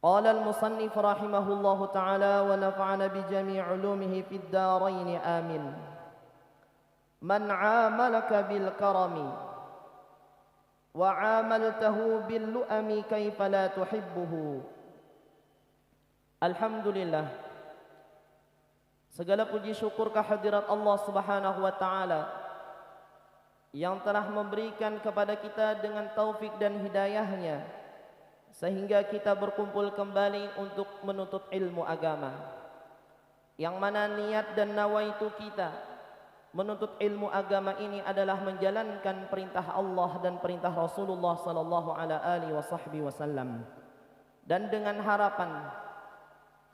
قال المصنف رحمه الله تعالى ونفعنا بجميع علومه في الدارين آمين. من عاملك بالكرم وعاملته باللؤم كيف لا تحبه. Alhamdulillah, segala puji syukur kehadirat Allah Subhanahu wa taala yang telah memberikan kepada kita dengan taufik dan hidayahnya sehingga kita berkumpul kembali untuk menuntut ilmu agama, yang mana niat dan nawaitu kita menuntut ilmu agama ini adalah menjalankan perintah Allah dan perintah Rasulullah sallallahu alaihi wasallam, dan dengan harapan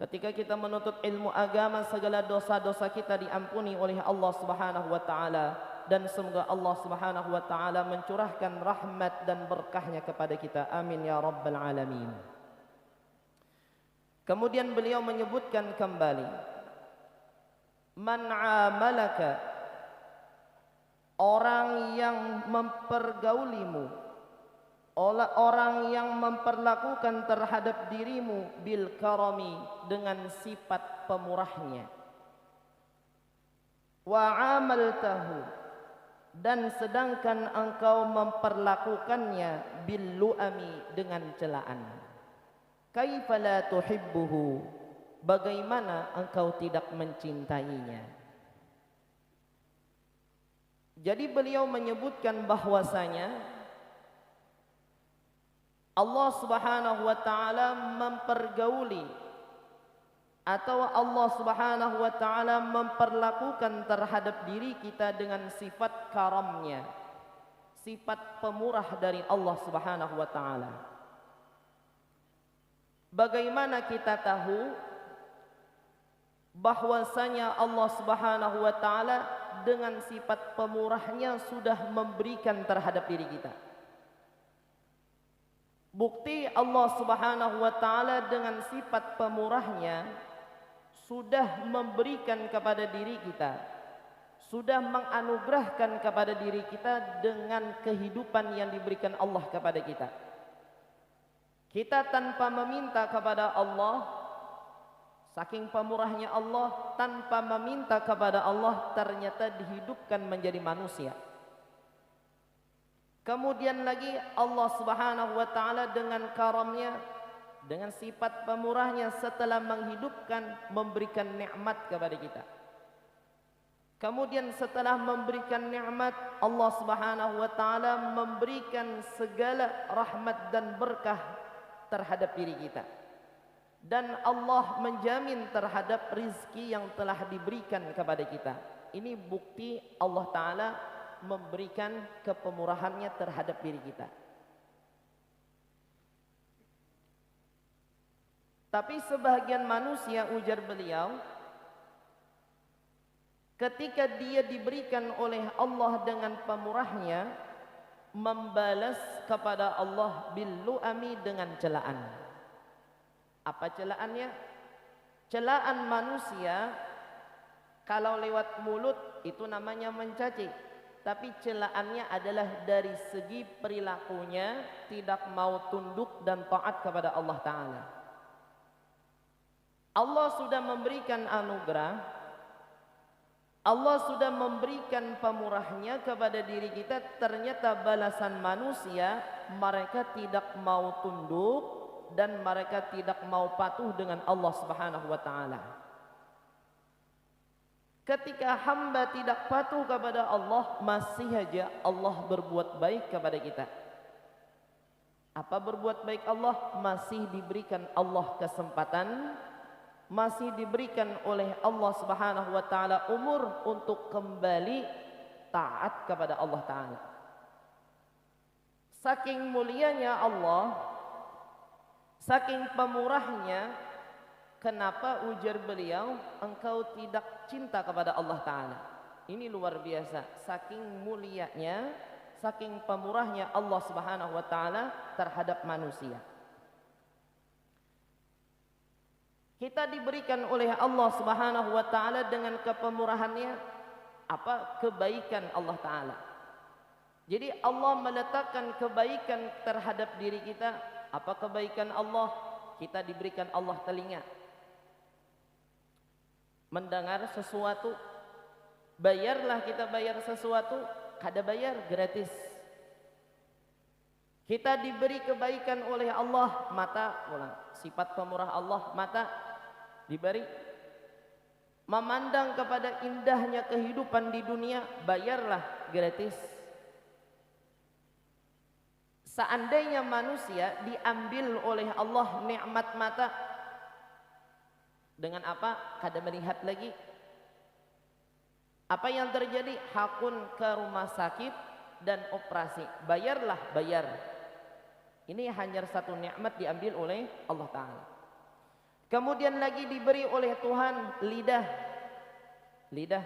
ketika kita menuntut ilmu agama segala dosa-dosa kita diampuni oleh Allah Subhanahu wa taala, dan semoga Allah Subhanahu wa taala mencurahkan rahmat dan berkahnya kepada kita. Amin ya rabbal alamin. Kemudian beliau menyebutkan kembali, man amalaka, orang yang mempergaulimu, orang yang memperlakukan terhadap dirimu bil karami, dengan sifat pemurahnya, wa amaltahu, dan sedangkan engkau memperlakukannya bil lu'ami, dengan celaan, kaifa la tuhibbuhu, bagaimana engkau tidak mencintainya. Jadi beliau menyebutkan bahwasanya Allah Subhanahu wa taala mempergauli atau Allah Subhanahu wa taala memperlakukan terhadap diri kita dengan sifat karamnya, sifat pemurah dari Allah Subhanahu wa taala. Bagaimana kita tahu bahwasanya Allah Subhanahu wa taala dengan sifat pemurahnya sudah memberikan terhadap diri kita? Bukti Allah Subhanahu wa taala dengan sifat pemurahnya sudah memberikan kepada diri kita, sudah menganugerahkan kepada diri kita dengan kehidupan yang diberikan Allah kepada kita. Kita tanpa meminta kepada Allah, saking pemurahnya Allah, tanpa meminta kepada Allah ternyata dihidupkan menjadi manusia. Kemudian lagi Allah Subhanahu wa taala dengan karamnya, dengan sifat pemurahnya, setelah menghidupkan, memberikan nikmat kepada kita. Kemudian setelah memberikan nikmat, Allah Subhanahu wa taala memberikan segala rahmat dan berkah terhadap diri kita. Dan Allah menjamin terhadap rizki yang telah diberikan kepada kita. Ini bukti Allah taala memberikan kepemurahannya terhadap diri kita. Tapi sebahagian manusia, ujar beliau, ketika dia diberikan oleh Allah dengan pemurahnya, membalas kepada Allah bil lu'ami, dengan celaan. Apa celaannya? Celaan manusia kalau lewat mulut itu namanya mencaci. Tapi celaannya adalah dari segi perilakunya, tidak mau tunduk dan taat kepada Allah Ta'ala. Allah sudah memberikan anugerah, Allah sudah memberikan pemurahnya kepada diri kita. Ternyata balasan manusia, mereka tidak mau tunduk dan mereka tidak mau patuh dengan Allah Subhanahu wa Ta'ala. Ketika hamba tidak patuh kepada Allah, masih saja Allah berbuat baik kepada kita. Apa berbuat baik Allah? Masih diberikan Allah kesempatan, masih diberikan oleh Allah Subhanahu wa taala umur untuk kembali taat kepada Allah taala. Saking mulianya Allah, saking pemurahnya, kenapa, ujar beliau, engkau tidak cinta kepada Allah Ta'ala? Ini luar biasa. Saking mulianya, saking pemurahnya Allah Subhanahu wa Ta'ala terhadap manusia. Kita diberikan oleh Allah Subhanahu wa Ta'ala dengan kepemurahannya apa? Kebaikan Allah Ta'ala. Jadi Allah meletakkan kebaikan terhadap diri kita. Apa kebaikan Allah? kita diberikan Allah telinga mendengar sesuatu. Bayarlah kita bayar sesuatu, kada bayar gratis. Kita diberi kebaikan oleh Allah, mata, sifat pemurah Allah, mata diberi. Memandang kepada indahnya kehidupan di dunia, bayarlah gratis. Seandainya manusia diambil oleh Allah nikmat mata, dengan apa? Kada melihat lagi. Apa yang terjadi? Hakun ke rumah sakit dan operasi. Bayarlah, bayar. Ini hanya satu nikmat diambil oleh Allah Ta'ala. Kemudian lagi diberi oleh Tuhan lidah. Lidah.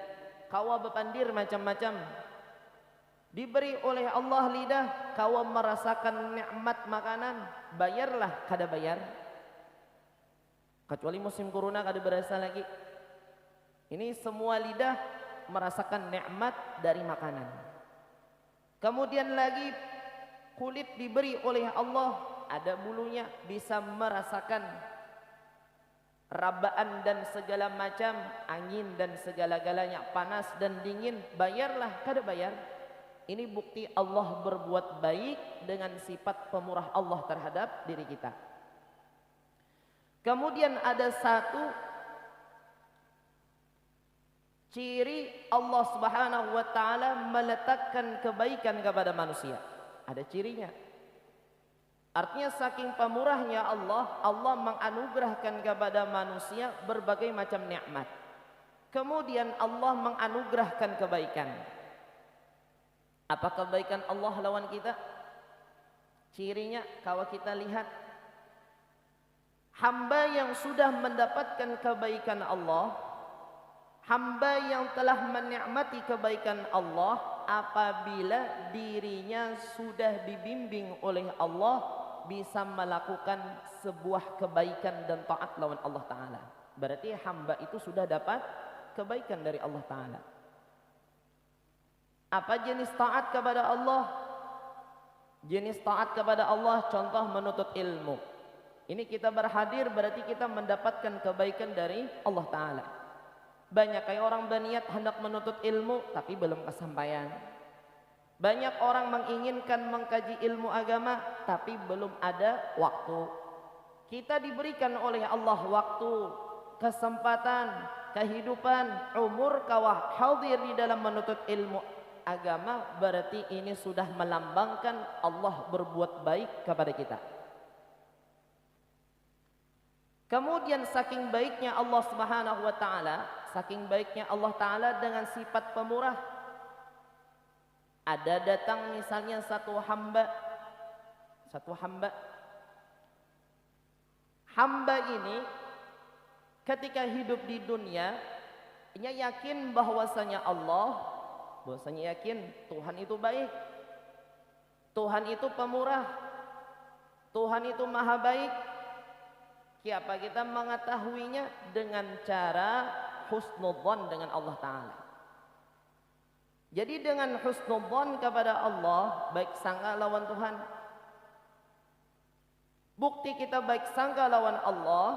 Kawa bepandir macam-macam. Diberi oleh Allah lidah. Kawa merasakan nikmat makanan. Bayarlah, kada bayar. Kecuali musim corona kada berasa lagi. Ini semua lidah merasakan nikmat dari makanan. Kemudian lagi kulit diberi oleh Allah, ada bulunya, bisa merasakan rabaan dan segala macam, angin dan segala-galanya, panas dan dingin. Bayarlah, kada bayar. Ini bukti Allah berbuat baik dengan sifat pemurah Allah terhadap diri kita. Kemudian ada satu ciri Allah Subhanahu wa Ta'ala meletakkan kebaikan kepada manusia. Ada cirinya. Artinya saking pemurahnya Allah, Allah menganugerahkan kepada manusia berbagai macam nikmat. Kemudian Allah menganugerahkan kebaikan. Apa kebaikan Allah lawan kita? Cirinya kalau kita lihat, hamba yang sudah mendapatkan kebaikan Allah, hamba yang telah menikmati kebaikan Allah, apabila dirinya sudah dibimbing oleh Allah, bisa melakukan sebuah kebaikan dan taat lawan Allah Ta'ala. Berarti hamba itu sudah dapat kebaikan dari Allah Ta'ala. Apa jenis taat kepada Allah? Jenis taat kepada Allah, contoh menuntut ilmu. Ini kita berhadir berarti kita mendapatkan kebaikan dari Allah Ta'ala. Banyak kayak orang berniat hendak menuntut ilmu tapi belum kesampaian. Banyak orang menginginkan mengkaji ilmu agama tapi belum ada waktu. Kita diberikan oleh Allah waktu, kesempatan, kehidupan, umur kawah hadir di dalam menuntut ilmu agama, berarti ini sudah melambangkan Allah berbuat baik kepada kita. Kemudian saking baiknya Allah Subhanahu wa Ta'ala, saking baiknya Allah Ta'ala dengan sifat pemurah, ada datang misalnya satu hamba, hamba ini ketika hidup di dunia, ia yakin bahwasanya yakin Tuhan itu baik, Tuhan itu pemurah, Tuhan itu maha baik. Siapa kita mengetahuinya? Dengan cara husnudzon dengan Allah Ta'ala. Jadi dengan husnudzon kepada Allah, baik sangka lawan Tuhan. Bukti kita baik sangka lawan Allah,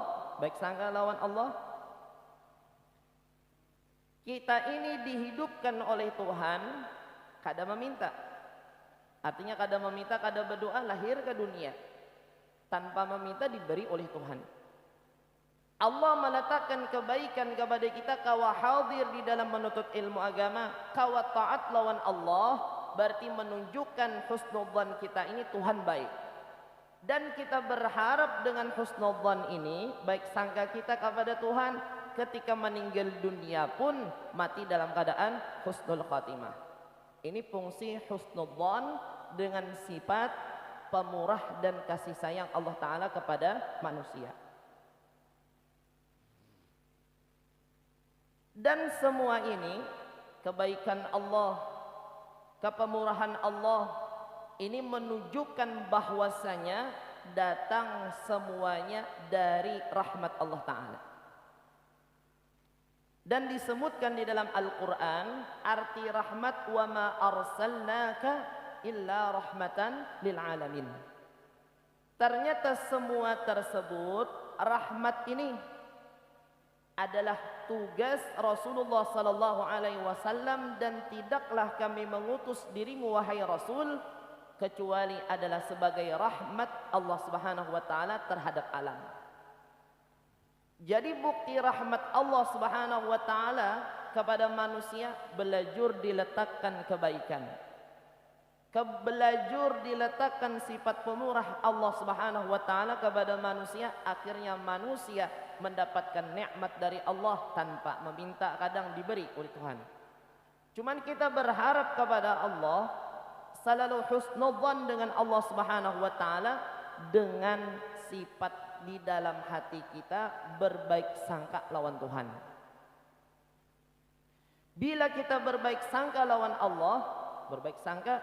kita ini dihidupkan oleh Tuhan, kada meminta. Artinya kada meminta, kada berdoa, lahir ke dunia. Tanpa meminta diberi oleh Tuhan. Allah meletakkan kebaikan kepada kita, kawa hadir di dalam menuntut ilmu agama, kawa taat lawan Allah, berarti menunjukkan husnudzan kita ini Tuhan baik. Dan kita berharap dengan husnudzan ini, baik sangka kita kepada Tuhan, ketika meninggal dunia pun mati dalam keadaan husnul khatimah. Ini fungsi husnudzan dengan sifat pemurah dan kasih sayang Allah Ta'ala kepada manusia. Dan semua ini, kebaikan Allah, kepemurahan Allah, ini menunjukkan bahwasanya datang semuanya dari rahmat Allah Ta'ala. Dan disebutkan di dalam Al-Quran, arti rahmat, wa ma arsalnaka illa rahmatan lil alamin. Ternyata semua tersebut, rahmat ini adalah tugas Rasulullah sallallahu alaihi wasallam, dan tidaklah kami mengutus dirimu wahai Rasul kecuali adalah sebagai rahmat Allah Subhanahu wa taala terhadap alam. Jadi bukti rahmat Allah Subhanahu wa taala kepada manusia, belajur diletakkan kebaikan. Belajur diletakkan sifat pemurah Allah Subhanahu wa taala kepada manusia, akhirnya manusia mendapatkan nikmat dari Allah tanpa meminta, kadang diberi oleh Tuhan. Cuman kita berharap kepada Allah, selalu husnudzan dengan Allah Subhanahu wa taala, dengan sifat di dalam hati kita berbaik sangka lawan Tuhan. Bila kita berbaik sangka lawan Allah, berbaik sangka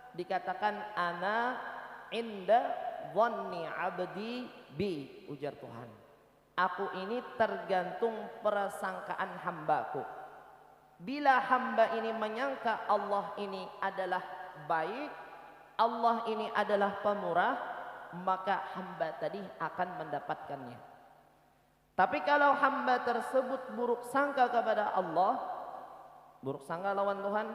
dikatakan ana inda dhanni abdi bi, ujar Tuhan. Aku ini tergantung prasangkaan hambaku. Bila hamba ini menyangka Allah ini adalah baik, Allah ini adalah pemurah, maka hamba tadi akan mendapatkannya. Tapi kalau hamba tersebut buruk sangka kepada Allah, buruk sangka lawan Tuhan,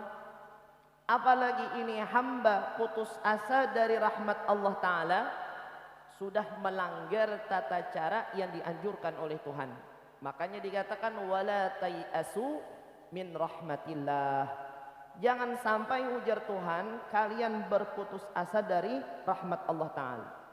apalagi ini hamba putus asa dari rahmat Allah Ta'ala, sudah melanggar tata cara yang dianjurkan oleh Tuhan. Makanya dikatakan wala tayasu min rahmatillah. Jangan sampai, ujar Tuhan, kalian berputus asa dari rahmat Allah Ta'ala.